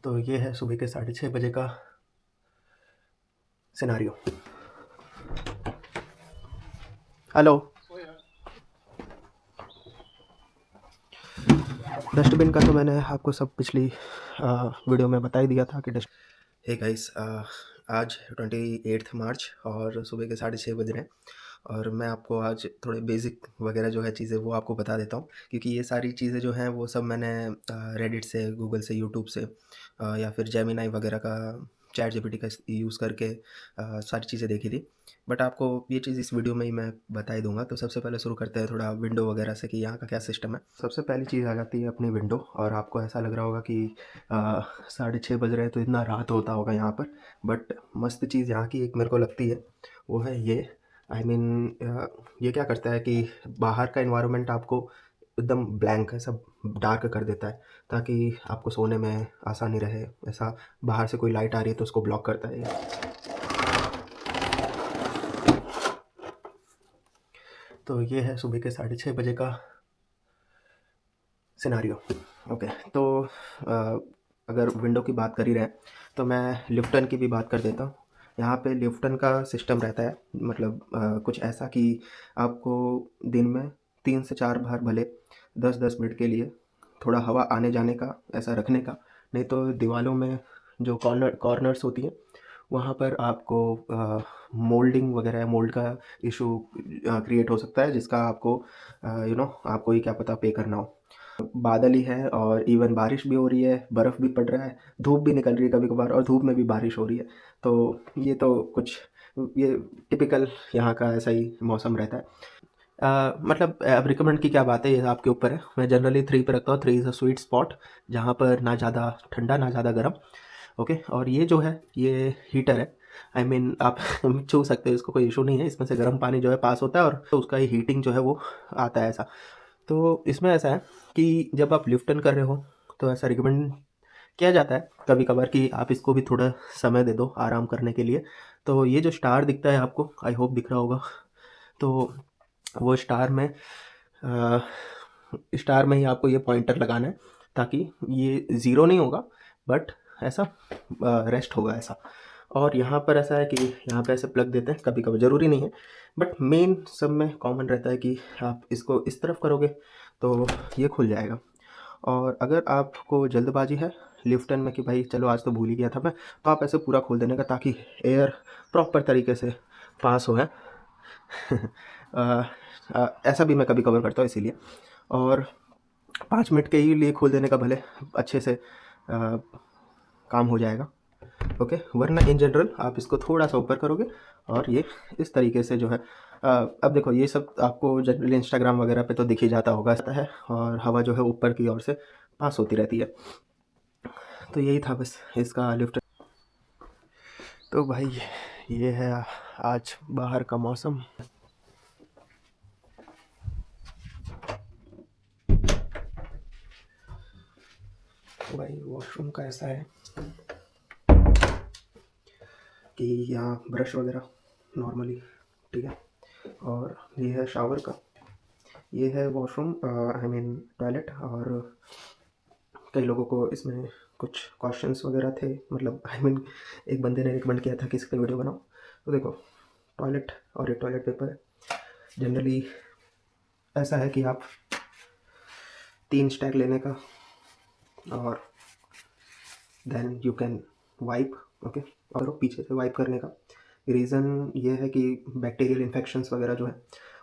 तो ये है सुबह के 6:30 बजे का सिनारियो। हेलो। डस्टबिन का तो मैंने आपको सब पिछली वीडियो में बता ही दिया था कि हे गाइस, आज 28 मार्च और सुबह के 6:30 बज रहे हैं और मैं आपको आज थोड़े बेसिक वगैरह जो है चीज़ें वो आपको बता देता हूँ, क्योंकि ये सारी चीज़ें जो हैं वो सब मैंने रेडिट से, गूगल से, यूट्यूब से या फिर जेमिनाई वगैरह का, चैट जीपीटी का यूज़ करके सारी चीज़ें देखी थी। बट आपको ये चीज़ इस वीडियो में ही मैं बता ही दूंगा। तो सबसे पहले शुरू करते हैं थोड़ा विंडो वगैरह से कि यहाँ का क्या सिस्टम है। सबसे पहली चीज़ आ जाती है अपनी विंडो, और आपको ऐसा लग रहा होगा कि 6:30 बज रहे हैं तो इतना रात होता होगा यहाँ पर। बट मस्त चीज़ यहाँ की एक मेरे को लगती है, वो है ये। आई मीन ये क्या करता है कि बाहर का इन्वायरमेंट आपको एकदम ब्लैंक है, सब डार्क कर देता है, ताकि आपको सोने में आसानी रहे। ऐसा बाहर से कोई लाइट आ रही है तो उसको ब्लॉक करता है ये। तो ये है सुबह के 6:30 बजे का सिनारियो। ओके, तो अगर विंडो की बात कर ही रहे हैं तो मैं लिफ्टन की भी बात कर देता हूँ। यहाँ पे लिफ्टन का सिस्टम रहता है, मतलब कुछ ऐसा कि आपको दिन में 3 से 4 बार भले 10-10 मिनट के लिए थोड़ा हवा आने जाने का ऐसा रखने का। नहीं तो दीवारों में जो कॉर्नर्स होती हैं वहाँ पर आपको मोल्डिंग वगैरह, मोल्ड का इशू क्रिएट हो सकता है, जिसका आपको आपको ही क्या पता पे करना हो। बादल ही है और इवन बारिश भी हो रही है, बर्फ़ भी पड़ रहा है, धूप भी निकल रही है कभी कभार, और धूप में भी बारिश हो रही है। तो ये तो कुछ ये टिपिकल यहाँ का ऐसा ही मौसम रहता है। मतलब अब रिकमेंड की क्या बात है, ये आपके ऊपर है। मैं जनरली 3 पे रखता हूँ। 3 इज़ अ स्वीट स्पॉट, जहाँ पर ना ज़्यादा ठंडा ना ज़्यादा गर्म। ओके, और ये जो है ये हीटर है। आई मीन आप छू सकते हो इसको, कोई इशू नहीं है। इसमें से गर्म पानी जो है पास होता है और तो उसका ही हीटिंग जो है वो आता है ऐसा। तो इसमें ऐसा है कि जब आप लिफ्टन कर रहे हो तो ऐसा रिकमेंड किया जाता है कभी कभार कि आप इसको भी थोड़ा समय दे दो आराम करने के लिए। तो ये जो स्टार दिखता है आपको, आई होप दिख रहा होगा, तो वो स्टार में ही आपको ये पॉइंटर लगाना है, ताकि ये ज़ीरो नहीं होगा बट ऐसा रेस्ट होगा ऐसा। और यहाँ पर ऐसा है कि यहाँ पे ऐसे प्लग देते हैं, कभी कभी ज़रूरी नहीं है, बट मेन सब में कॉमन रहता है कि आप इसको इस तरफ करोगे तो ये खुल जाएगा। और अगर आपको जल्दबाजी है लिफ्टन में कि भाई चलो आज तो भूल ही गया था मैं, तो आप ऐसे पूरा खोल देने का, ताकि एयर प्रॉपर तरीके से पास हो है। ऐसा भी मैं कभी कवर करता हूँ इसीलिए। और 5 मिनट के ही लिए खोल देने का भले अच्छे से काम हो जाएगा। ओके, वरना इन जनरल आप इसको थोड़ा सा ऊपर करोगे और ये इस तरीके से जो है अब देखो, ये सब आपको जनरली इंस्टाग्राम वगैरह पे तो दिख ही जाता होगा है, और हवा जो है ऊपर की ओर से पास होती रहती है। तो यही था बस इसका लिफ्ट। तो भाई ये है आज बाहर का मौसम। तो भाई वॉशरूम का ऐसा है कि यहाँ ब्रश वगैरह नॉर्मली ठीक है, और ये है शावर का, ये है वॉशरूम, आई मीन टॉयलेट। और कई लोगों को इसमें कुछ क्वेश्चंस वगैरह थे, मतलब आई मीन एक बंदे ने रिकमेंड किया था कि इस पर वीडियो बनाओ। तो देखो, टॉयलेट और ये टॉयलेट पेपर है। जनरली ऐसा है कि आप 3 स्टैक लेने का, और then you can wipe. Okay, और पीछे से वाइप करने का रीज़न ये है कि बैक्टीरियल इन्फेक्शंस वगैरह जो है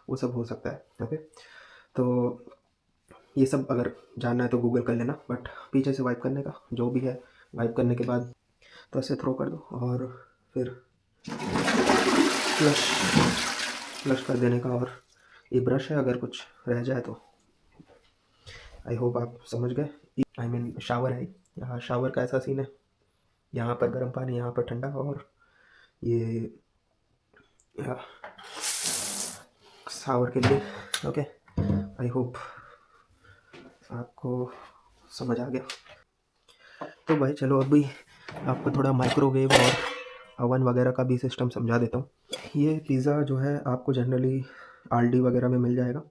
वो सब हो सकता है। ओके, तो ये सब अगर जानना है तो गूगल कर लेना, बट पीछे से वाइप करने का जो भी है, वाइप करने के बाद तो ऐसे थ्रो कर दो और फिर फ्लश फ्लश कर देने का। और ये ब्रश है, अगर कुछ रह जाए तो आई होप आप समझ गए। आई मीन शावर है, यहाँ शावर का ऐसा सीन है, यहाँ पर गर्म पानी, यहाँ पर ठंडा, और ये शावर के लिए। ओके, आई होप आपको समझ आ गया। तो भाई चलो अभी आपको थोड़ा माइक्रोवेव और ओवन वगैरह का भी सिस्टम समझा देता हूँ। ये पिज़्ज़ा जो है आपको जनरली आल्डी वगैरह में मिल जाएगा।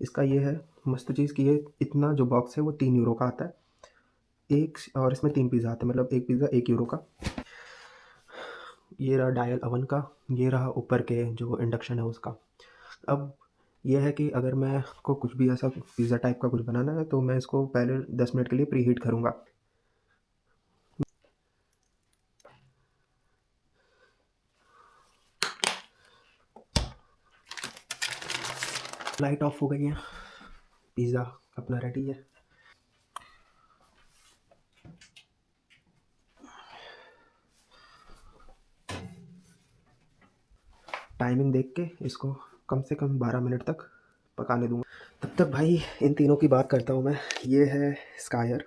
इसका ये है मस्त चीज़ कि ये इतना जो बॉक्स है वो 3 यूरो का आता है। एक और इसमें 3 पिज़्ज़ा आते हैं, मतलब एक पिज़्ज़ा €1 का। ये रहा डायल ओवन का, ये रहा ऊपर के जो इंडक्शन है उसका। अब ये है कि अगर मैं को कुछ भी ऐसा पिज़्ज़ा टाइप का कुछ बनाना है तो मैं इसको पहले 10 मिनट के लिए प्रीहीट करूँगा। लाइट ऑफ हो गई है, पिज़्ज़ा अपना रेडी है। टाइमिंग देख के इसको कम से कम 12 मिनट तक पकाने दूँगा। तब तक भाई इन तीनों की बात करता हूँ मैं। ये है स्कायर,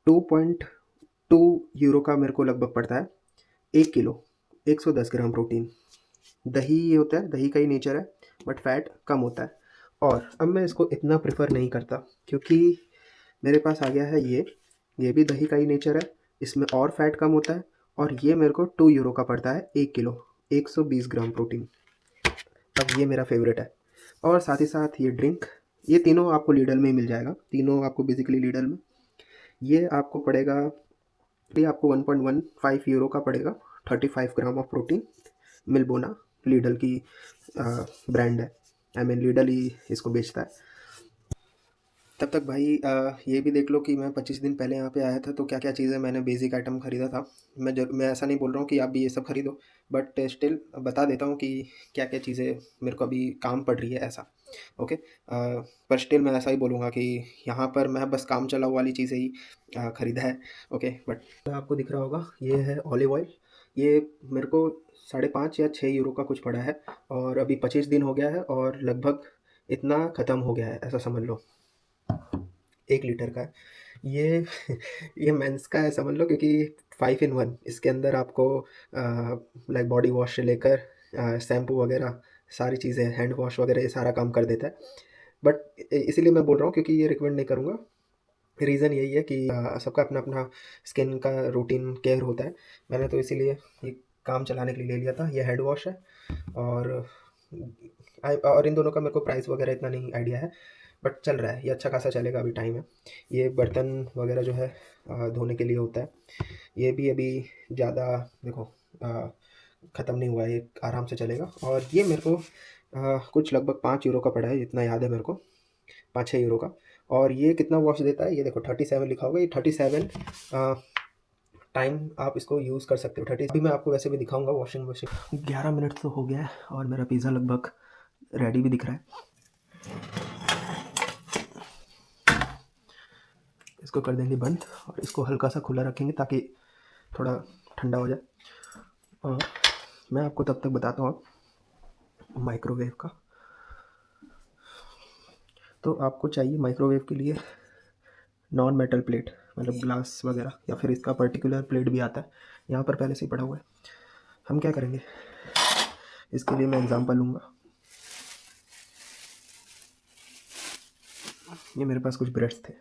2.2 यूरो का मेरे को लगभग पड़ता है। 1 किलो, 110 ग्राम प्रोटीन। दही ये होता है, दही का ही नेचर है, बट फैट कम होता है। और अब मैं इसको इतना प्रेफर नहीं करता क्योंकि मेरे पास आ गया है ये भी दही का ही नेचर है, इसमें और फैट कम होता है। और ये मेरे को 2 यूरो का पड़ता है 1 किलो, 120 ग्राम प्रोटीन। अब ये मेरा फेवरेट है। और साथ ही साथ ये ड्रिंक, ये तीनों आपको लीडल में ही मिल जाएगा, तीनों आपको बेसिकली लीडल में। ये आपको पड़ेगा, ये आपको 1.15 यूरो का पड़ेगा, 35 ग्राम ऑफ प्रोटीन। मिल्बोना लीडल की ब्रांड है, आई मीन लीडल ही इसको बेचता है। तब तक भाई ये भी देख लो कि मैं 25 दिन पहले यहाँ पे आया था तो क्या क्या चीज़ें मैंने बेसिक आइटम ख़रीदा था। मैं ऐसा नहीं बोल रहा हूँ कि आप भी ये सब खरीदो, बट स्टिल बता देता हूँ कि क्या क्या चीज़ें मेरे को अभी काम पड़ रही है ऐसा। ओके, पर स्टिल मैं ऐसा ही बोलूँगा कि यहाँ पर मैं बस काम चलाऊ वाली चीज़ें ही ख़रीदा है। ओके, बट आपको दिख रहा होगा ये है ऑलिव ऑयल। ये मेरे को 5.5 या 6 यूरो का कुछ पड़ा है और अभी 25 दिन हो गया है और लगभग इतना ख़त्म हो गया है, ऐसा समझ लो। 1 लीटर का है ये। ये मेंस का है समझ लो, क्योंकि 5 इन 1 इसके अंदर आपको लाइक बॉडी वॉश से लेकर शैम्पू वगैरह सारी चीज़ें, हैंड वॉश वगैरह ये सारा काम कर देता है। बट इसीलिए मैं बोल रहा हूँ क्योंकि ये रिकमेंड नहीं करूँगा। रीज़न यही है कि सबका अपना-अपना स्किन का रूटीन केयर होता है। मैंने तो इसीलिए ये काम चलाने के लिए ले लिया था। ये हेड वॉश है और और इन दोनों का मेरे को प्राइस वगैरह इतना नहीं आइडिया है, बट चल रहा है, ये अच्छा खासा चलेगा, अभी टाइम है। ये बर्तन वगैरह जो है धोने के लिए होता है। ये भी अभी ज़्यादा देखो ख़त्म नहीं हुआ है, ये आराम से चलेगा। और ये मेरे को कुछ लगभग 5 यूरो का पड़ा है, जितना याद है मेरे को, 5-6 यूरो का। और ये कितना वॉश देता है ये देखो, 37 लिखा होगा, ये 37 टाइम आप इसको यूज़ कर सकते हो। 30 अभी मैं आपको वैसे भी दिखाऊंगा वॉशिंग मशीन। 11 मिनट तो हो गया है और मेरा पिज़्ज़ा लगभग रेडी भी दिख रहा है। इसको कर देंगे बंद और इसको हल्का सा खुला रखेंगे ताकि थोड़ा ठंडा हो जाए। और मैं आपको तब तक बताता हूँ माइक्रोवेव का। तो आपको चाहिए माइक्रोवेव के लिए नॉन मेटल प्लेट, मतलब ग्लास वगैरह, या फिर इसका पर्टिकुलर प्लेट भी आता है, यहाँ पर पहले से ही पड़ा हुआ है। हम क्या करेंगे, इसके लिए मैं एग्जांपल लूँगा। ये मेरे पास कुछ ब्रेड्स थे,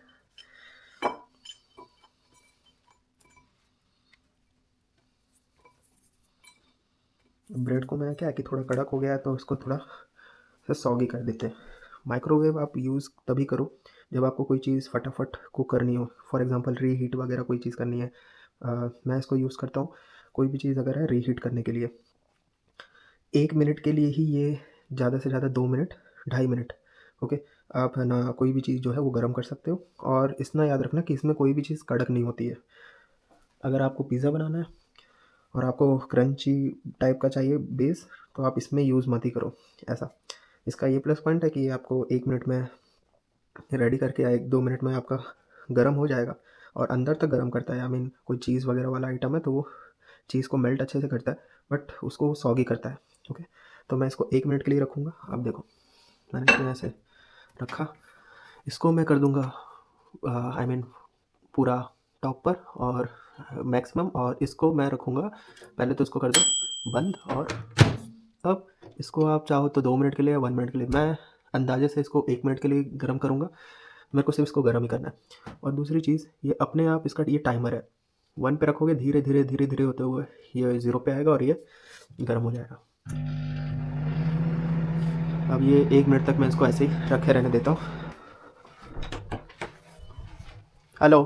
ब्रेड को मैं क्या है कि थोड़ा कड़क हो गया है तो उसको थोड़ा सा सॉगी कर देते हैं। माइक्रोवेव आप यूज़ तभी करो जब आपको कोई चीज़ फटाफट कुक करनी हो, फॉर एग्जांपल रीहीट वगैरह कोई चीज़ करनी है। मैं इसको यूज़ करता हूँ कोई भी चीज़ अगर है रीहीट करने के लिए। 1 मिनट के लिए ही ये, ज़्यादा से ज़्यादा 2 मिनट, 2.5 मिनट। ओके, आप है ना कोई भी चीज़ जो है वो गर्म कर सकते हो। और इतना याद रखना कि इसमें कोई भी चीज़ कड़क नहीं होती है। अगर आपको पिज़्ज़ा बनाना है और आपको क्रंची टाइप का चाहिए बेस, तो आप इसमें यूज़ मत ही करो ऐसा। इसका ये प्लस पॉइंट है कि आपको 1 मिनट में रेडी करके या 1-2 मिनट में आपका गर्म हो जाएगा। और अंदर तक गर्म करता है, आई मीन कोई चीज़ वगैरह वाला आइटम है तो वो चीज़ को मेल्ट अच्छे से करता है, बट उसको सॉगी करता है। ओके, तो मैं इसको 1 मिनट के लिए रखूँगा। अब देखो मैंने इसमें ऐसे रखा, इसको मैं कर दूँगा आई मीन पूरा टॉप पर और मैक्सिमम, और इसको मैं रखूँगा, पहले तो इसको कर दो बंद। और अब इसको आप चाहो तो 2 मिनट के लिए या 1 मिनट के लिए, मैं अंदाज़े से इसको 1 मिनट के लिए गर्म करूँगा। मेरे को सिर्फ इसको गर्म ही करना है। और दूसरी चीज़, ये अपने आप इसका ये टाइमर है, 1 पे रखोगे धीरे धीरे धीरे धीरे होते हुए ये 0 पे आएगा और ये गर्म हो जाएगा। अब ये 1 मिनट तक मैं इसको ऐसे ही रखे रहने देता हूँ। हेलो,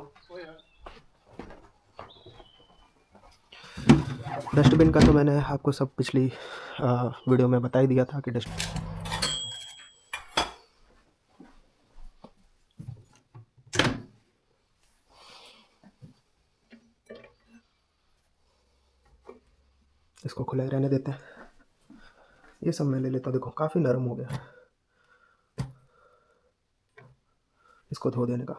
डस्टबिन का तो मैंने आपको सब पिछली वीडियो में बता ही दिया था कि डस्ट इसको खुला ही रहने देते हैं। ये सब मैं ले लेता हूँ। देखो काफ़ी नरम हो गया, इसको धो देने का।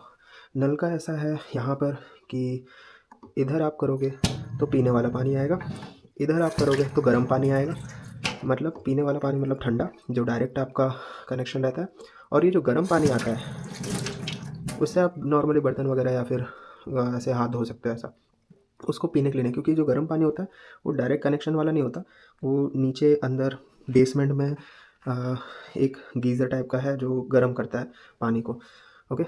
नल का ऐसा है यहाँ पर कि इधर आप करोगे तो पीने वाला पानी आएगा, इधर आप करोगे तो गर्म पानी आएगा। मतलब पीने वाला पानी मतलब ठंडा, जो डायरेक्ट आपका कनेक्शन रहता है। और ये जो गर्म पानी आता है उससे आप नॉर्मली बर्तन वगैरह या फिर ऐसे हाथ धो सकते हो ऐसा, उसको पीने के लिए नहीं। क्योंकि जो गर्म पानी होता है वो डायरेक्ट कनेक्शन वाला नहीं होता, वो नीचे अंदर बेसमेंट में एक गीज़र टाइप का है जो गर्म करता है पानी को। ओके,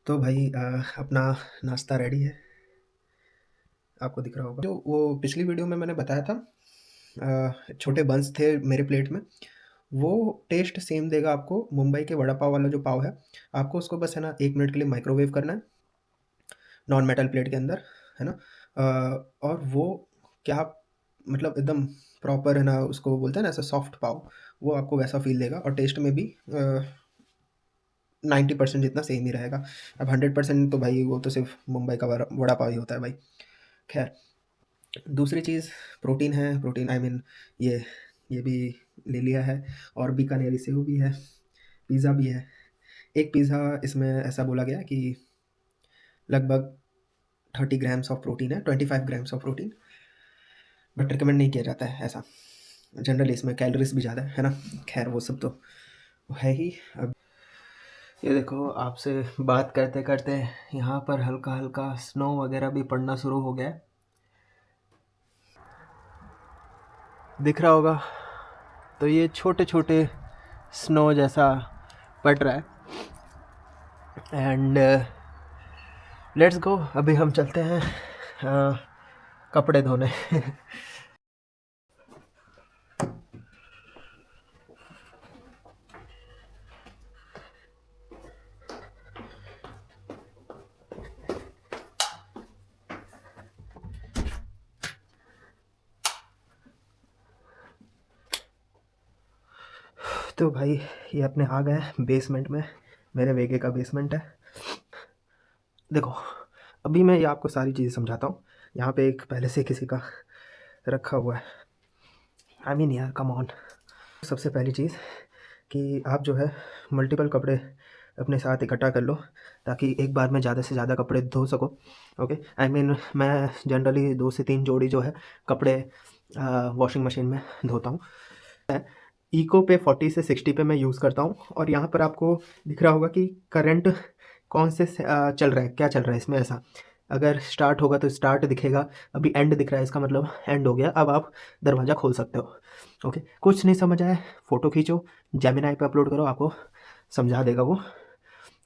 तो भाई अपना नाश्ता रेडी है, आपको दिख रहा होगा। जो वो पिछली वीडियो में मैंने बताया था छोटे बंस थे मेरे प्लेट में, वो टेस्ट सेम देगा आपको मुंबई के वड़ा पाव वाला जो पाव है। आपको उसको बस है ना 1 मिनट के लिए माइक्रोवेव करना है नॉन मेटल प्लेट के अंदर, है ना। और वो क्या मतलब एकदम प्रॉपर है ना, उसको बोलते हैं ना ऐसा सॉफ्ट पाव, वो आपको वैसा फील देगा। और टेस्ट में भी 90% जितना सेम ही रहेगा। अब 100% तो भाई वो तो सिर्फ मुंबई का वड़ा पाव ही होता है भाई। खैर, दूसरी चीज़ प्रोटीन है। प्रोटीन आई मीन ये भी ले लिया है, और बीकानेरी सेव भी है, पिज़्ज़ा भी है। एक पिज़्ज़ा इसमें ऐसा बोला गया कि लगभग 30 ग्राम्स ऑफ प्रोटीन है, 25 grams of protein, but recommend नहीं किया जाता है ऐसा। जनरली इसमें कैलोरीज भी ज़्यादा है ना। खैर वो सब तो है ही। अब ये देखो, आपसे बात करते करते यहाँ पर हल्का हल्का स्नो वगैरह भी पड़ना शुरू हो गया है, दिख रहा होगा। तो ये छोटे छोटे स्नो जैसा पड़ रहा है। एंड लेट्स गो, अभी हम चलते हैं कपड़े धोने। तो भाई ये अपने आ गए बेसमेंट में, मेरे वेगे का बेसमेंट है। देखो अभी मैं ये आपको सारी चीज़ें समझाता हूँ। यहाँ पे एक पहले से किसी का रखा हुआ है, आई मीन यार कम ऑन। सबसे पहली चीज़ कि आप जो है मल्टीपल कपड़े अपने साथ इकट्ठा कर लो, ताकि एक बार में ज़्यादा से ज़्यादा कपड़े धो सको। ओके, आई मीन मैं जनरली 2 से 3 जोड़ी जो है कपड़े वॉशिंग मशीन में धोता हूँ। इको पे 40 से 60 पे मैं यूज़ करता हूँ। और यहाँ पर आपको दिख रहा होगा कि करंट कौन से चल रहा है, क्या चल रहा है इसमें ऐसा। अगर स्टार्ट होगा तो स्टार्ट दिखेगा, अभी एंड दिख रहा है, इसका मतलब एंड हो गया। अब आप दरवाज़ा खोल सकते हो। ओके, कुछ नहीं समझ आए फ़ोटो खींचो, जेमिनी पे अपलोड करो, आपको समझा देगा वो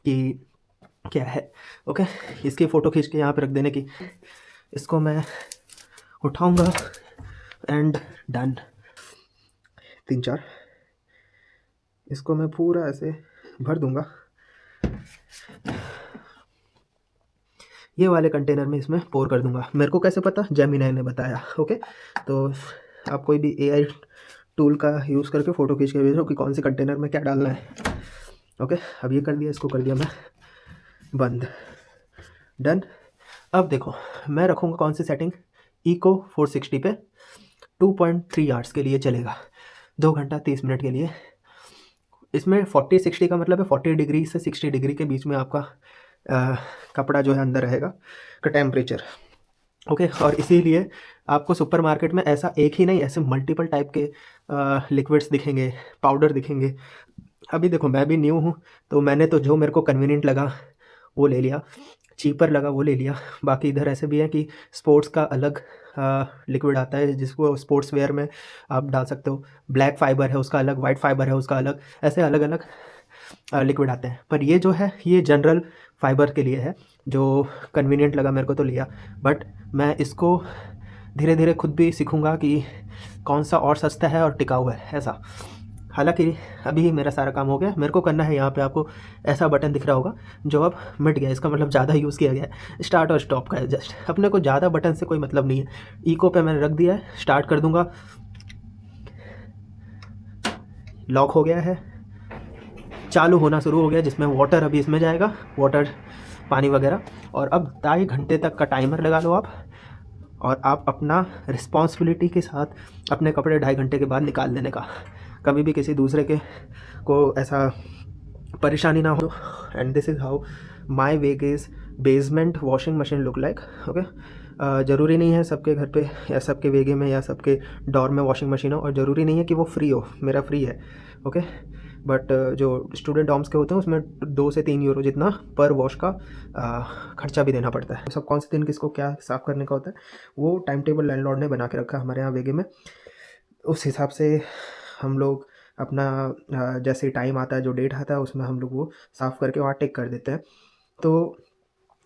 कि क्या है। ओके, इसकी फ़ोटो खींच के यहाँ पे रख देने की। इसको मैं उठाऊँगा एंड डन। 3-4 इसको मैं पूरा ऐसे भर दूंगा ये वाले कंटेनर में, इसमें पोर कर दूंगा। मेरे को कैसे पता, जेमिनी ने बताया। ओके, तो आप कोई भी एआई टूल का यूज़ करके फ़ोटो खींच के भेजो कि कौन से कंटेनर में क्या डालना है। ओके, अब ये कर दिया, इसको कर दिया मैं बंद, डन। अब देखो मैं रखूँगा कौन सी सेटिंग, इको 460 पे 2.3 आवर्स के लिए चलेगा, 2 घंटा 30 मिनट के लिए। इसमें 40-60 का मतलब है 40 डिग्री से 60 डिग्री के बीच में आपका कपड़ा जो है अंदर रहेगा का टेम्परेचर। ओके, और इसीलिए आपको सुपरमार्केट में ऐसा एक ही नहीं, ऐसे मल्टीपल टाइप के लिक्विड्स दिखेंगे, पाउडर दिखेंगे। अभी देखो मैं भी न्यू हूँ, तो मैंने तो जो मेरे को कन्वीनियंट लगा वो ले लिया, चीपर लगा वो ले लिया। बाकी इधर ऐसे भी है कि स्पोर्ट्स का अलग लिक्विड आता है जिसको स्पोर्ट्स वेयर में आप डाल सकते हो, ब्लैक फाइबर है उसका अलग, वाइट फाइबर है उसका अलग, ऐसे अलग अलग लिक्विड आते हैं। पर ये जो है ये जनरल फाइबर के लिए है, जो कन्वीनियंट लगा मेरे को तो लिया। बट मैं इसको धीरे धीरे खुद भी सीखूँगा कि कौन सा और सस्ता है और टिकाऊ है ऐसा। हालांकि अभी मेरा सारा काम हो गया, मेरे को करना है यहाँ पे आपको ऐसा बटन दिख रहा होगा जो अब मिट गया, इसका मतलब ज़्यादा यूज़ किया गया है, स्टार्ट और स्टॉप का है जस्ट। अपने को ज़्यादा बटन से कोई मतलब नहीं है। इको पे मैंने रख दिया है, स्टार्ट कर दूंगा, लॉक हो गया है, चालू होना शुरू हो गया, जिसमें वाटर अभी इसमें जाएगा, वाटर पानी वगैरह। और अब 2.5 घंटे तक का टाइमर लगा लो आप, और आप अपना रिस्पॉन्सिबिलिटी के साथ अपने कपड़े 2.5 घंटे के बाद निकाल देने का। कभी भी किसी दूसरे के को ऐसा परेशानी ना हो। And this is how my wages basement washing machine look like. Okay, ज़रूरी नहीं है सबके घर पे या सबके वेगे में या सबके डोर में वॉशिंग मशीन हो, और ज़रूरी नहीं है कि वो फ्री हो, मेरा फ्री है। ओके, बट जो स्टूडेंट डॉर्म्स के होते हैं उसमें 2 से 3 यूरो जितना पर वॉश का खर्चा भी देना पड़ता है। सब कौन से दिन किसको क्या साफ़ करने का होता है वो टाइम टेबल लैंडलॉर्ड ने बना के रखा है हमारे यहाँ वेगे में। उस हिसाब से हम लोग अपना जैसे टाइम आता है, जो डेट आता है, उसमें हम लोग वो साफ़ करके वहाँ टेक कर देते हैं। तो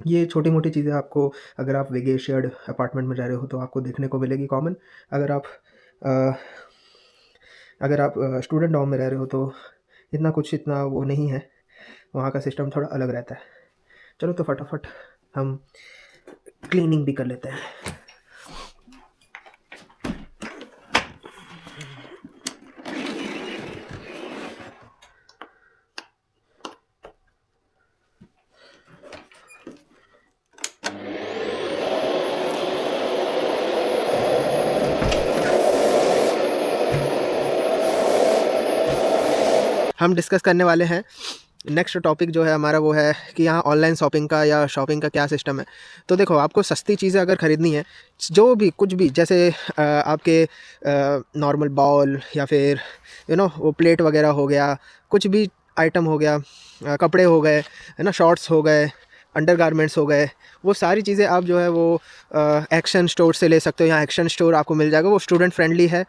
ये छोटी मोटी चीज़ें आपको, अगर आप वेगे शेयर्ड अपार्टमेंट में रह रहे हो तो आपको देखने को मिलेगी कॉमन। अगर आप स्टूडेंट डॉर्म में रह रहे हो तो इतना वो नहीं है, वहाँ का सिस्टम थोड़ा अलग रहता है। चलो तो फटाफट हम क्लीनिंग भी कर लेते हैं। हम डिस्कस करने वाले हैं नेक्स्ट टॉपिक जो है हमारा, वो है कि यहाँ ऑनलाइन शॉपिंग का या शॉपिंग का क्या सिस्टम है। तो देखो, आपको सस्ती चीज़ें अगर ख़रीदनी है, जो भी कुछ भी, जैसे आपके नॉर्मल बॉल या फिर वो प्लेट वगैरह हो गया, कुछ भी आइटम हो गया, कपड़े हो गए, है ना, शॉर्ट्स हो गए, अंडरगारमेंट्स हो गए, वो सारी चीज़ें आप जो है वो एक्शन स्टोर से ले सकते हो। यहाँ एक्शन स्टोर आपको मिल जाएगा, वो स्टूडेंट फ्रेंडली है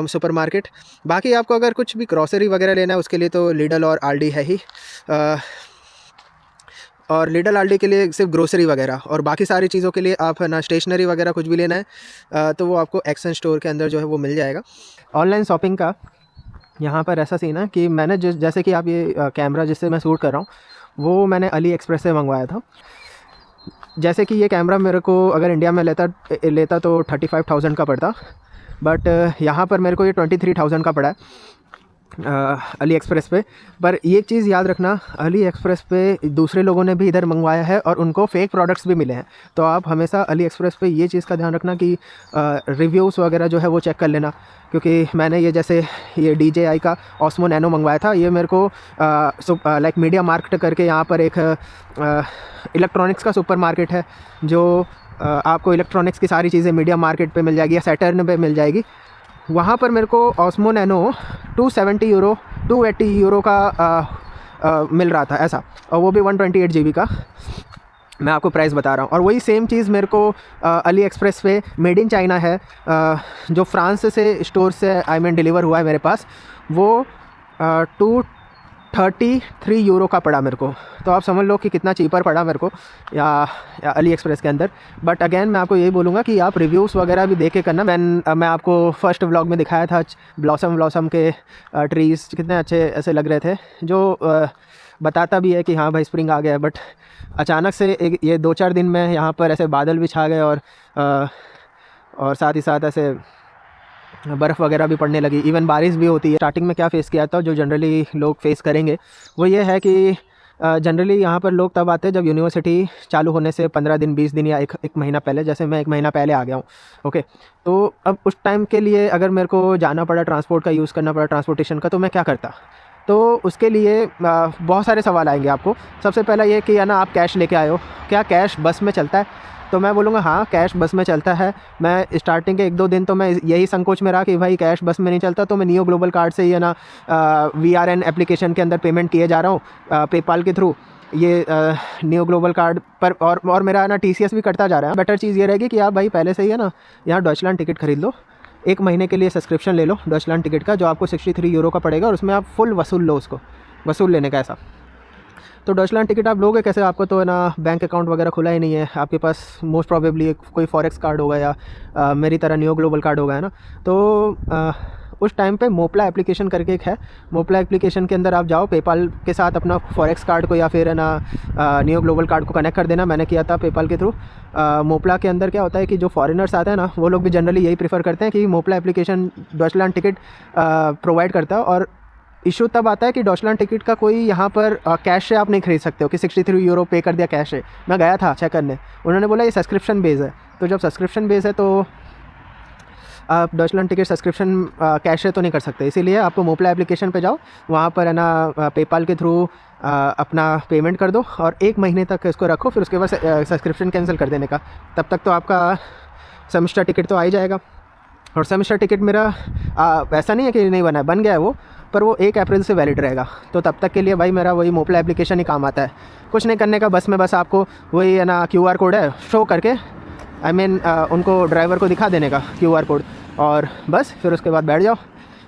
सुपर मार्केट। बाकी आपको अगर कुछ भी ग्रॉसरी वगैरह लेना है उसके लिए तो लिडल और आल्डी है ही, और लिडल आल्डी के लिए सिर्फ ग्रोसरी वगैरह, और बाकी सारी चीज़ों के लिए आप ना स्टेशनरी वगैरह कुछ भी लेना है तो वो आपको एक्शन स्टोर के अंदर जो है वो मिल जाएगा। ऑनलाइन शॉपिंग का यहाँ पर ऐसा सीन है कि मैंने जैसे कि आप ये कैमरा जिससे मैं शूट कर रहा हूँ वो मैंने अली एक्सप्रेस से मंगवाया था। जैसे कि ये कैमरा मेरे को अगर इंडिया में लेता तो 35,000 का पड़ता, बट यहाँ पर मेरे को ये 23,000 का पड़ा है अली एक्सप्रेस पे। पर ये चीज़ याद रखना, अली एक्सप्रेस पे दूसरे लोगों ने भी इधर मंगवाया है और उनको फेक प्रोडक्ट्स भी मिले हैं। तो आप हमेशा अली एक्सप्रेस पे ये चीज़ का ध्यान रखना कि रिव्यूज़ वगैरह जो है वो चेक कर लेना। क्योंकि मैंने ये जैसे ये DJI का ऑस्मो नैनो मंगवाया था, ये मेरे को लाइक मीडिया मार्केट करके यहाँ पर एक इलेक्ट्रॉनिक्स का सुपर मार्केट है, जो आपको इलेक्ट्रॉनिक्स की सारी चीज़ें मीडिया मार्केट पे मिल जाएगी या सैटर्न पे मिल जाएगी। वहाँ पर मेरे को ऑस्मो नैनो 270 यूरो 280 यूरो का मिल रहा था ऐसा, और वो भी 128 GB का। मैं आपको प्राइस बता रहा हूँ। और वही सेम चीज़ मेरे को अली एक्सप्रेस पे मेड इन चाइना है, जो फ्रांस से स्टोर से डिलीवर हुआ है मेरे पास, वो 233 यूरो का पड़ा मेरे को। तो आप समझ लो कि कितना चीपर पड़ा मेरे को या अली एक्सप्रेस के अंदर। बट अगेन मैं आपको यही बोलूँगा कि आप रिव्यूज़ वगैरह भी देख के करना। मैं आपको फर्स्ट व्लॉग में दिखाया था ब्लॉसम के ट्रीज़ कितने अच्छे ऐसे लग रहे थे, जो बताता भी है कि हाँ भाई स्प्रिंग आ गया है। बट अचानक से ये 2-4 दिन में यहाँ पर ऐसे बादल भी छा गए, और साथ ही साथ ऐसे बर्फ़ वगैरह भी पड़ने लगी, इवन बारिश भी होती है। स्टार्टिंग में क्या फ़ेस किया था, जो जनरली लोग फेस करेंगे, वो ये है कि जनरली यहाँ पर लोग तब आते हैं जब यूनिवर्सिटी चालू होने से 15 दिन 20 दिन या एक महीना पहले। जैसे मैं 1 महीना पहले आ गया हूँ। ओके, तो अब उस टाइम के लिए अगर मेरे को जाना पड़ा, ट्रांसपोर्ट का यूज़ करना पड़ा, ट्रांसपोर्टेशन का, तो मैं क्या करता? तो उसके लिए बहुत सारे सवाल आएंगे आपको। सबसे पहला ये कि ना आप कैश लेके आए हो, क्या कैश बस में चलता है? तो मैं बोलूँगा हाँ, कैश बस में चलता है। मैं स्टार्टिंग के 1-2 दिन तो मैं यही संकोच में रहा कि भाई कैश बस में नहीं चलता, तो मैं नियो ग्लोबल कार्ड से ही ना VRN एप्लीकेशन के अंदर पेमेंट किए जा रहा हूँ पेपाल के थ्रू, ये नियो ग्लोबल कार्ड पर। और मेरा ना TCS भी कटता जा रहा है। बेटर चीज़ ये रहेगी कि आप भाई पहले से ही है ना यहाँ डॉयचलैंड टिकट खरीद लो, 1 महीने के लिए सब्सक्रिप्शन ले लो डॉयचलैंड टिकट का, जो आपको 63 यूरो का पड़ेगा, और उसमें आप फुल वसूल लो, उसको वसूल लेने का ऐसा। तो डॉयचलैंड टिकट आप लोगे कैसे? आपको तो है ना बैंक अकाउंट वगैरह खुला ही नहीं है, आपके पास मोस्ट प्रोबेबली कोई फॉरेक्स कार्ड होगा या मेरी तरह नियो ग्लोबल कार्ड होगा, है ना। तो उस टाइम पे मोपला एप्लीकेशन करके एक है, मोपला एप्लीकेशन के अंदर आप जाओ, पेपाल के साथ अपना फॉरेक्स कार्ड को या फिर है ना नियो ग्लोबल कार्ड को कनेक्ट कर देना। मैंने किया था पेपाल के थ्रू। मोपला के अंदर क्या होता है कि जो फॉरेनर्स आते हैं ना, वो लोग भी जनरली यही प्रेफर करते हैं कि मोपला एप्लीकेशन डॉचलैंड टिकट प्रोवाइड करता है। और इशू तब आता है कि डॉचलैंड टिकट का कोई यहाँ पर कैश से आप नहीं खरीद सकते हो कि 63 यूरो पे कर दिया कैश से। मैं गया था चेक करने, उन्होंने बोला ये सब्सक्रिप्शन बेस है। तो जब सब्सक्रिप्शन बेस है तो आप डॉचलैंड टिकट सब्सक्रिप्शन कैश से तो नहीं कर सकते, इसीलिए आपको मोपला एप्लीकेशन पे जाओ, वहाँ पर है ना पेपाल के थ्रू अपना पेमेंट कर दो और 1 महीने तक इसको रखो, फिर उसके बाद सब्सक्रिप्शन कैंसिल कर देने का। तब तक तो आपका सेमेस्टर टिकट तो आ ही जाएगा। और सेमेस्टर टिकट मेरा ऐसा नहीं है कि नहीं बना है, बन गया है वो, पर वो 1 अप्रैल से वैलिड रहेगा। तो तब तक के लिए भाई मेरा वही मोपला एप्लीकेशन ही काम आता है। कुछ नहीं करने का, बस आपको वही है ना QR कोड है शो करके, उनको ड्राइवर को दिखा देने का QR कोड, और बस फिर उसके बाद बैठ जाओ।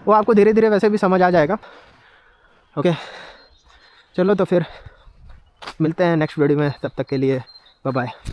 वो आपको धीरे धीरे वैसे भी समझ आ जाएगा। ओके, चलो तो फिर मिलते हैं नेक्स्ट वीडियो में, तब तक के लिए बाय बाय।